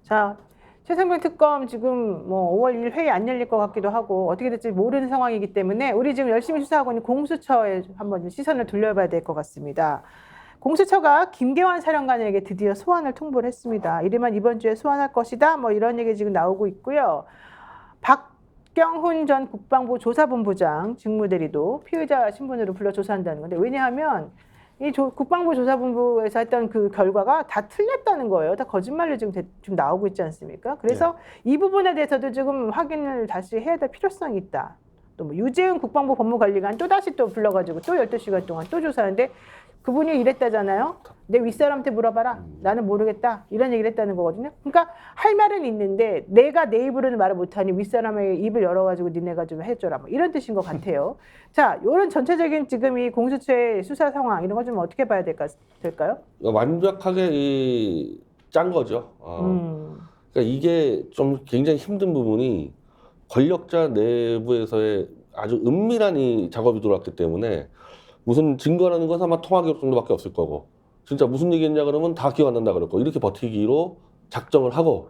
자, 최상병 특검 지금 뭐 5월 1일 회의 안 열릴 것 같기도 하고 어떻게 될지 모르는 상황이기 때문에 우리 지금 열심히 수사하고 있는 공수처에 한번 시선을 돌려봐야 될 것 같습니다. 공수처가 김계환 사령관에게 드디어 소환을 통보를 했습니다. 이르면 이번 주에 소환할 것이다. 뭐 이런 얘기 지금 나오고 있고요. 박경훈 전 국방부 조사본부장 직무대리도 피의자 신분으로 불러 조사한다는 건데 왜냐하면 이 국방부 조사본부에서 했던 그 결과가 다 틀렸다는 거예요. 다 거짓말로 지금 나오고 있지 않습니까? 그래서 이 부분에 대해서도 지금 확인을 다시 해야 될 필요성이 있다. 또 뭐 유재훈 국방부 법무관리관 또 다시 또 불러가지고 또 12시간 동안 또 조사하는데 그분이 이랬다잖아요. 내 윗사람한테 물어봐라. 나는 모르겠다. 이런 얘기를 했다는 거거든요. 그러니까 할 말은 있는데 내가 내 입으로는 말을 못하니 윗사람의 입을 열어가지고 니네가 좀 해줘라. 뭐 이런 뜻인 것 같아요. 자, 이런 전체적인 지금 이 공수처의 수사 상황 이런 거 좀 어떻게 봐야 될까요? 완벽하게 짠 거죠. 그러니까 이게 좀 굉장히 힘든 부분이 권력자 내부에서의 아주 은밀한 이 작업이 들어왔기 때문에 무슨 증거라는 건 아마 통화 기록 정도밖에 없을 거고 진짜 무슨 얘기했냐 그러면 다 기억 안 난다 그럴 거 이렇게 버티기로 작정을 하고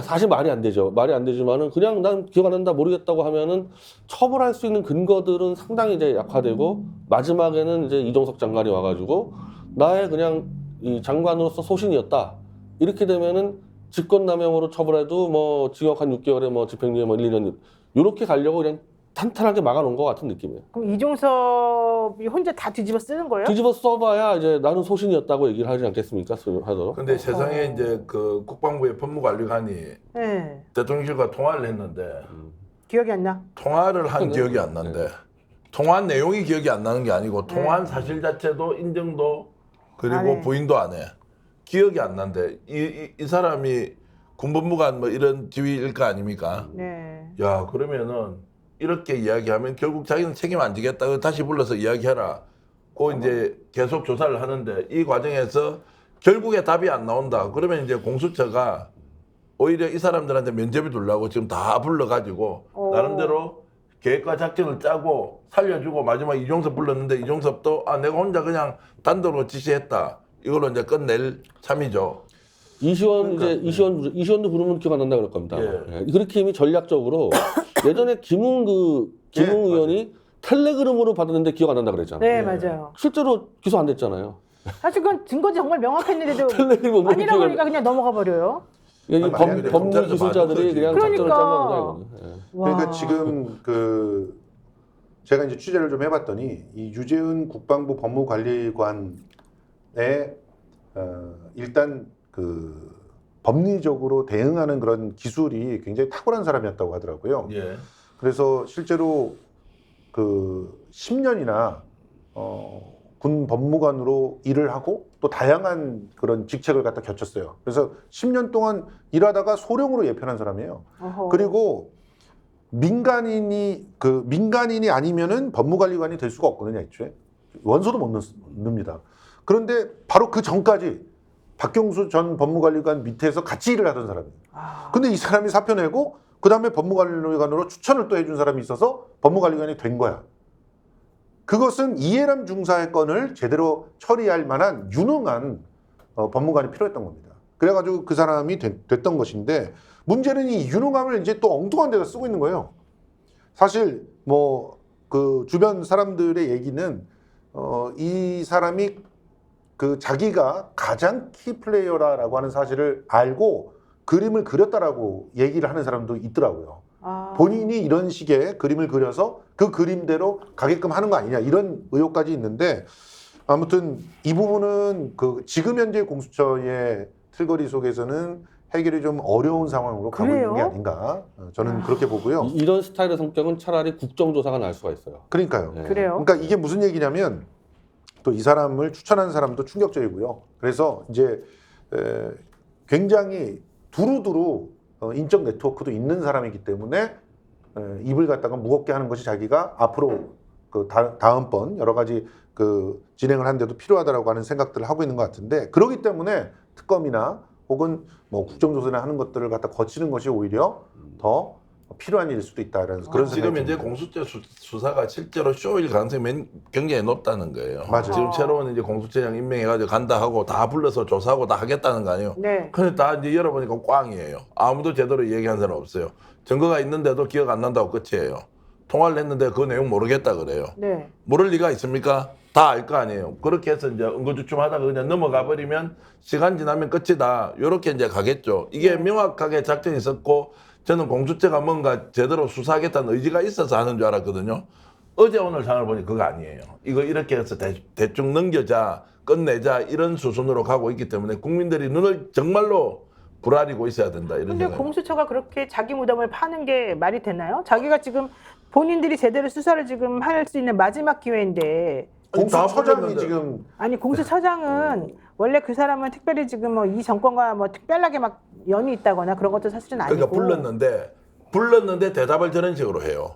사실 말이 안 되죠. 말이 안 되지만은 그냥 난 기억 안 난다 모르겠다고 하면은 처벌할 수 있는 근거들은 상당히 이제 약화되고 마지막에는 이제 이종석 장관이 와가지고 나의 그냥 이 장관으로서 소신이었다 이렇게 되면은 직권남용으로 처벌해도 뭐 징역 한 6개월에 뭐 집행유예 뭐 1, 2년 이렇게 가려고 그냥 탄탄하게 막아놓은 것 같은 느낌이에요. 그럼 이종섭이 혼자 다 뒤집어 쓰는 거예요? 뒤집어 써봐야 이제 나는 소신이었다고 얘기를 하지 않겠습니까? 하도록. 근데 세상에 이제 그 국방부의 법무관리관이 네. 대통령실과 통화를 했는데 기억이 안 나? 통화를 한 기억이 안 난대. 통화한 내용이 기억이 안 나는 게 아니고 통화한 사실 자체도 인정도 그리고 부인도 안 해. 기억이 안 난대. 이 사람이 군법무관 뭐 이런 지위일 거 아닙니까? 네. 야 그러면은 이렇게 이야기하면 결국 자기는 책임 안 지겠다. 다시 불러서 이야기해라. 고 이제 계속 조사를 하는데 이 과정에서 결국에 답이 안 나온다. 그러면 이제 공수처가 오히려 이 사람들한테 면죄부 두려고 지금 다 불러가지고 나름대로 계획과 작전을 짜고 살려주고 마지막 이종섭 불렀는데 이종섭도 내가 혼자 그냥 단독으로 지시했다. 이걸로 이제 끝낼 참이죠. 이시원 그러니까, 이시원도 부르면 기억 안 난다 그럴 겁니다. 예. 그렇게 이미 전략적으로 예전에 김웅 의원이 텔레그램으로 받았는데 기억 안 난다 그랬잖아요. 네, 맞아요. 실제로 기소 안 됐잖아요. 사실 그건 증거지 정말 명확했는데도 텔레그램 아니라고 하니까 그냥 넘어가 버려요. 법무 기술자들이 그냥 작전을 짠 겁니다. 이거는. 그러니까 지금 제가 이제 취재를 좀 해봤더니 이 유재훈 국방부 법무관리관의 일단 법리적으로 대응하는 그런 기술이 굉장히 탁월한 사람이었다고 하더라고요. 예. 그래서 실제로 10년이나 군 법무관으로 일을 하고 또 다양한 그런 직책을 갖다 겹쳤어요. 그래서 10년 동안 일하다가 소령으로 예편한 사람이에요. 그리고 민간인이 아니면은 법무관리관이 될 수가 없거든요, 애초에. 원서도 못 넣습니다. 그런데 바로 그 전까지 박경수 전 법무관리관 밑에서 같이 일을 하던 사람이에요. 근데 이 사람이 사표 내고 그 다음에 법무관리관으로 추천을 또 해준 사람이 있어서 법무관리관이 된 거야. 그것은 이해람 중사의 건을 제대로 처리할 만한 유능한 법무관이 필요했던 겁니다. 그래가지고 그 사람이 됐던 것인데 문제는 이 유능함을 이제 또 엉뚱한 데다 쓰고 있는 거예요. 사실 그 주변 사람들의 얘기는 이 사람이 자기가 가장 키플레이어라고 하는 사실을 알고 그림을 그렸다라고 얘기를 하는 사람도 있더라고요. 본인이 이런 식의 그림을 그려서 그 그림대로 가게끔 하는 거 아니냐 이런 의혹까지 있는데 아무튼 이 부분은 지금 현재 공수처의 틀거리 속에서는 해결이 좀 어려운 상황으로 가고 있는 게 아닌가 저는 그렇게 보고요. 이런 스타일의 성격은 차라리 국정조사가 날 수가 있어요. 그러니까요. 네. 그래요? 그러니까 이게 무슨 얘기냐면 또 이 사람을 추천한 사람도 충격적이고요. 그래서 이제 굉장히 두루두루 인적 네트워크도 있는 사람이기 때문에 입을 갖다가 무겁게 하는 것이 자기가 앞으로 다음번 여러 가지 진행을 하는데도 필요하다라고 하는 생각들을 하고 있는 것 같은데 그렇기 때문에 특검이나 혹은 국정조사나 하는 것들을 갖다 거치는 것이 오히려 더 필요한 일일 수도 있다라는 그런 지금 생각이 현재 듭니다. 공수처 수사가 실제로 쇼일 가능성이 굉장히 높다는 거예요. 맞아요. 지금 새로운 이제 공수처장 임명해가지고 간다 하고 다 불러서 조사하고 다 하겠다는 거 아니에요? 네. 근데 다 이제 열어보니까 꽝이에요. 아무도 제대로 얘기한 사람 없어요. 증거가 있는데도 기억 안 난다고 끝이에요. 통화를 했는데 그 내용 모르겠다 그래요. 네. 모를 리가 있습니까? 다 알 거 아니에요. 그렇게 해서 이제 응거주춤하다가 그냥 넘어가 버리면 시간 지나면 끝이다. 이렇게 이제 가겠죠. 이게 명확하게 작전이 있었고 저는 공수처가 뭔가 제대로 수사하겠다는 의지가 있어서 하는 줄 알았거든요. 어제 오늘 상황을 보니 그거 아니에요. 이거 이렇게 해서 대충 넘겨자, 끝내자 이런 수순으로 가고 있기 때문에 국민들이 눈을 정말로 부라리고 있어야 된다. 이런 근데 생각이. 공수처가 그렇게 자기 무덤을 파는 게 말이 되나요? 자기가 지금 본인들이 제대로 수사를 지금 할 수 있는 마지막 기회인데 공수처장이 지금 아니 공수처장은 원래 그 사람은 특별히 지금 뭐 이 정권과 뭐 특별하게 막 연이 있다거나 그런 것도 사실은 아니고 그러니까 불렀는데 대답을 저런 식으로 해요.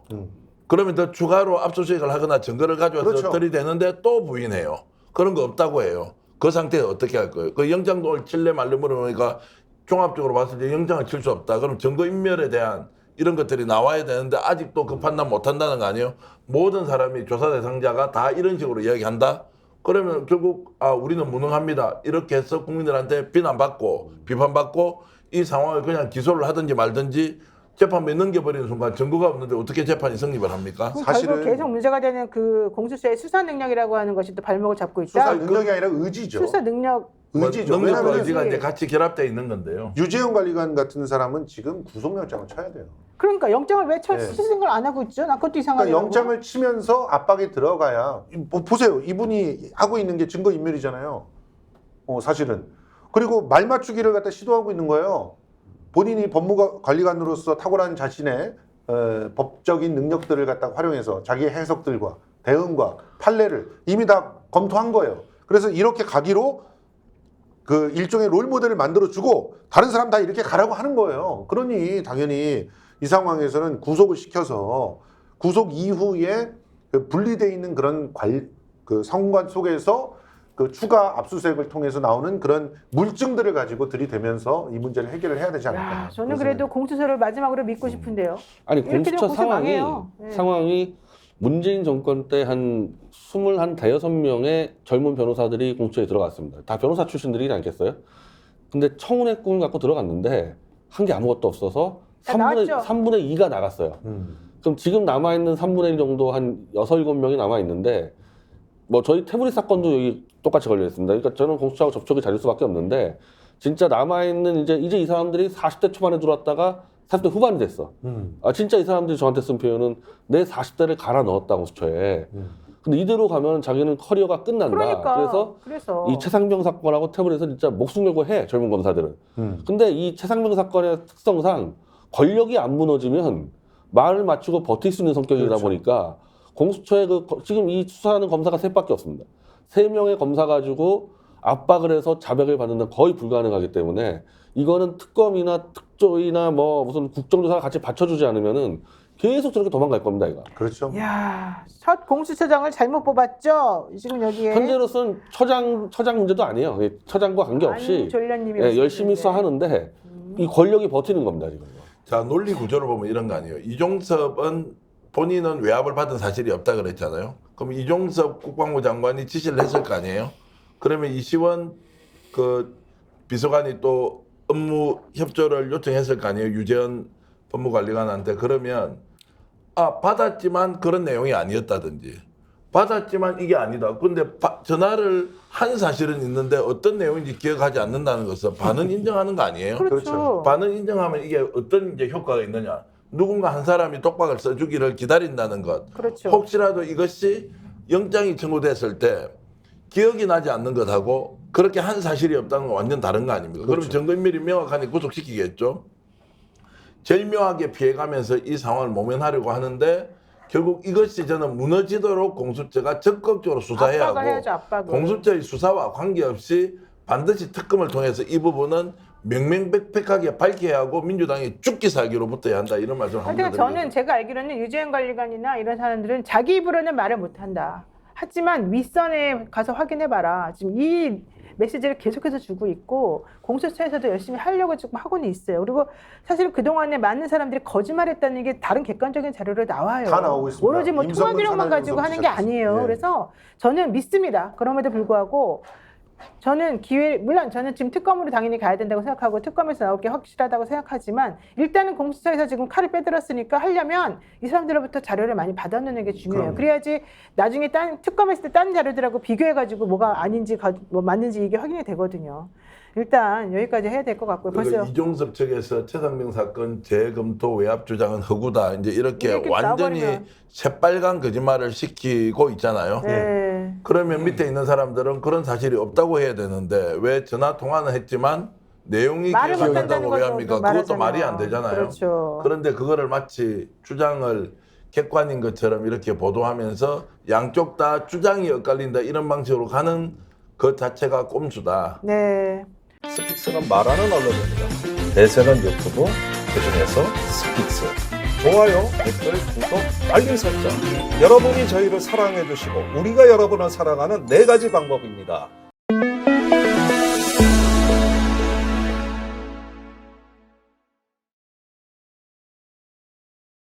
그러면 더 추가로 압수수색을 하거나 증거를 가져와서 그렇죠. 들이대는데 또 부인해요. 그런 거 없다고 해요. 그 상태에 어떻게 할 거예요? 그 영장도 오늘 칠래 말래 물어보니까 종합적으로 봤을 때 영장을 칠 수 없다. 그럼 증거인멸에 대한 이런 것들이 나와야 되는데 아직도 그 판단 못 한다는 거 아니에요? 모든 사람이 조사 대상자가 다 이런 식으로 이야기한다? 그러면 결국 우리는 무능합니다. 이렇게 해서 국민들한테 비난받고 비판받고 이 상황을 그냥 기소를 하든지 말든지 재판부에 넘겨버리는 순간 증거가 없는데 어떻게 재판이 성립을 합니까? 그럼 사실은 결국 계속 문제가 되는 그 공수처의 수사 능력이라고 하는 것이 또 발목을 잡고 있다. 수사 능력이 아니라 의지죠. 수사 능력 의지죠. 능력과 왜냐하면 의지가 이제 같이 결합되어 있는 건데요. 유재영 관리관 같은 사람은 지금 구속영장을 쳐야 돼요. 그러니까 영장을 왜 네. 치는 걸 안 하고 있죠? 나 그것도 이상하네요. 그러니까 영장을 치면서 압박이 들어가야 보세요. 이분이 하고 있는 게 증거인멸이잖아요. 사실은. 그리고 말 맞추기를 갖다 시도하고 있는 거예요. 본인이 법무관리관으로서 탁월한 자신의 법적인 능력들을 갖다 활용해서 자기의 해석들과 대응과 판례를 이미 다 검토한 거예요. 그래서 이렇게 가기로 그 일종의 롤모델을 만들어주고 다른 사람 다 이렇게 가라고 하는 거예요. 그러니 당연히 이 상황에서는 구속을 시켜서 구속 이후에 그 분리되어 있는 그런 그 성관 속에서 그 추가 압수수색을 통해서 나오는 그런 물증들을 가지고 들이대면서 이 문제를 해결을 해야 되지 않을까. 야, 저는 그래도 공수처를 마지막으로 믿고 싶은데요. 아니 이렇게 되면 공수처 고소 상황이 망해요. 네. 상황이 문재인 정권 때 한 21~5명의 젊은 변호사들이 공수처에 들어갔습니다. 다 변호사 출신들이지 않겠어요? 근데 청운의 꿈을 갖고 들어갔는데 한 게 아무것도 없어서 다 나왔죠. 3분의 2가 나갔어요. 그럼 지금 남아있는 3분의 1 정도 한 6, 7명이 남아있는데 뭐 저희 태블릿 사건도 여기 똑같이 걸려있습니다. 그러니까 저는 공수처하고 접촉이 잦을 수밖에 없는데 진짜 남아있는 이제 이 사람들이 40대 초반에 들어왔다가 40대 후반이 됐어. 진짜 이 사람들이 저한테 쓴 표현은 내 40대를 갈아 넣었다 공수처에. 근데 이대로 가면 자기는 커리어가 끝난다. 그러니까. 그래서 이 최상병 사건하고 태블릿은 진짜 목숨 걸고 해 젊은 검사들은. 근데 이 최상병 사건의 특성상 권력이 안 무너지면 말을 맞추고 버틸 수 있는 성격이다 그렇죠. 보니까 공수처에 지금 이 수사하는 검사가 3밖에 없습니다. 3명의 검사 가지고 압박을 해서 자백을 받는 건 거의 불가능하기 때문에 이거는 특검이나 특조위나 뭐 무슨 국정조사가 같이 받쳐주지 않으면은 계속 저렇게 도망갈 겁니다, 이거. 그렇죠. 야, 첫 공수처장을 잘못 뽑았죠. 지금 여기에 현재로서는 처장 문제도 아니에요. 처장과 관계없이 안졸련님이 열심히 수사하는데 이 권력이 버티는 겁니다, 지금. 자, 논리 구조를 보면 이런 거 아니에요. 이종섭은 본인은 외압을 받은 사실이 없다 그랬잖아요. 그럼 이종섭 국방부 장관이 지시를 했을 거 아니에요. 그러면 이시원 그 비서관이 또 업무 협조를 요청했을 거 아니에요. 유재현 법무관리관한테. 그러면 받았지만 그런 내용이 아니었다든지 받았지만 이게 아니다. 근데 전화를 한 사실은 있는데 어떤 내용인지 기억하지 않는다는 것은 반은 인정하는 거 아니에요? 그렇죠. 반은 인정하면 이게 어떤 이제 효과가 있느냐? 누군가 한 사람이 똑박을 써주기를 기다린다는 것. 그렇죠. 혹시라도 이것이 영장이 청구됐을 때 기억이 나지 않는 것하고 그렇게 한 사실이 없다는 건 완전 다른 거 아닙니까? 그렇죠. 그럼 증거인멸이 명확하니 구속시키겠죠. 제일 묘하게 피해가면서 이 상황을 모면하려고 하는데 결국 이것이 저는 무너지도록 공수처가 적극적으로 수사해야 압박을 하고 해야죠, 압박을. 공수처의 수사와 관계없이 반드시 특검을 통해서 이 부분은 명명백백하게 밝혀야 하고 민주당이 죽기 살기로 붙어야 한다 이런 말씀을 하여튼 합니다. 저는 제가 알기로는 유재현 관리관이나 이런 사람들은 자기 입으로는 말을 못한다. 하지만 윗선에 가서 확인해봐라. 지금 이 메시지를 계속해서 주고 있고 공수처에서도 열심히 하려고 지금 하고는 있어요. 그리고 사실 그동안에 많은 사람들이 거짓말했다는 게 다른 객관적인 자료로 나와요. 다 나오고 있습니다. 오로지 뭐 임성근 통화기록만 가지고 산하연구소 하는 게 아니에요. 예. 그래서 저는 믿습니다. 그럼에도 불구하고 저는 물론 저는 지금 특검으로 당연히 가야 된다고 생각하고 특검에서 나올 게 확실하다고 생각하지만 일단은 공수처에서 지금 칼을 빼들었으니까 하려면 이 사람들로부터 자료를 많이 받아놓는 게 중요해요. 그럼요. 그래야지 나중에 특검했을 때 다른 자료들하고 비교해가지고 뭐가 아닌지 뭐 맞는지 이게 확인이 되거든요. 일단 여기까지 해야 될 것 같고요. 그리고 벌써 이종섭 측에서 최상병 사건 재검토 외압 주장은 허구다. 이제 이렇게 이렇게 완전히 나와버리면. 새빨간 거짓말을 시키고 있잖아요. 네. 그러면 밑에 있는 사람들은 그런 사실이 없다고 해야 되는데 왜 전화 통화는 했지만 내용이 말을 기억이 안 못한다는 난다고 왜 거죠. 합니까? 말하자면. 그것도 말이 안 되잖아요. 그렇죠. 그런데 그거를 마치 주장을 객관인 것처럼 이렇게 보도하면서 양쪽 다 주장이 엇갈린다 이런 방식으로 가는 그 자체가 꼼수다. 네. 스픽스는 말하는 언론입니다. 대세는 유튜브, 그중에서 스픽스. 좋아요, 댓글, 구독, 알림 설정. 여러분이 저희를 사랑해 주시고 우리가 여러분을 사랑하는 4가지 방법입니다.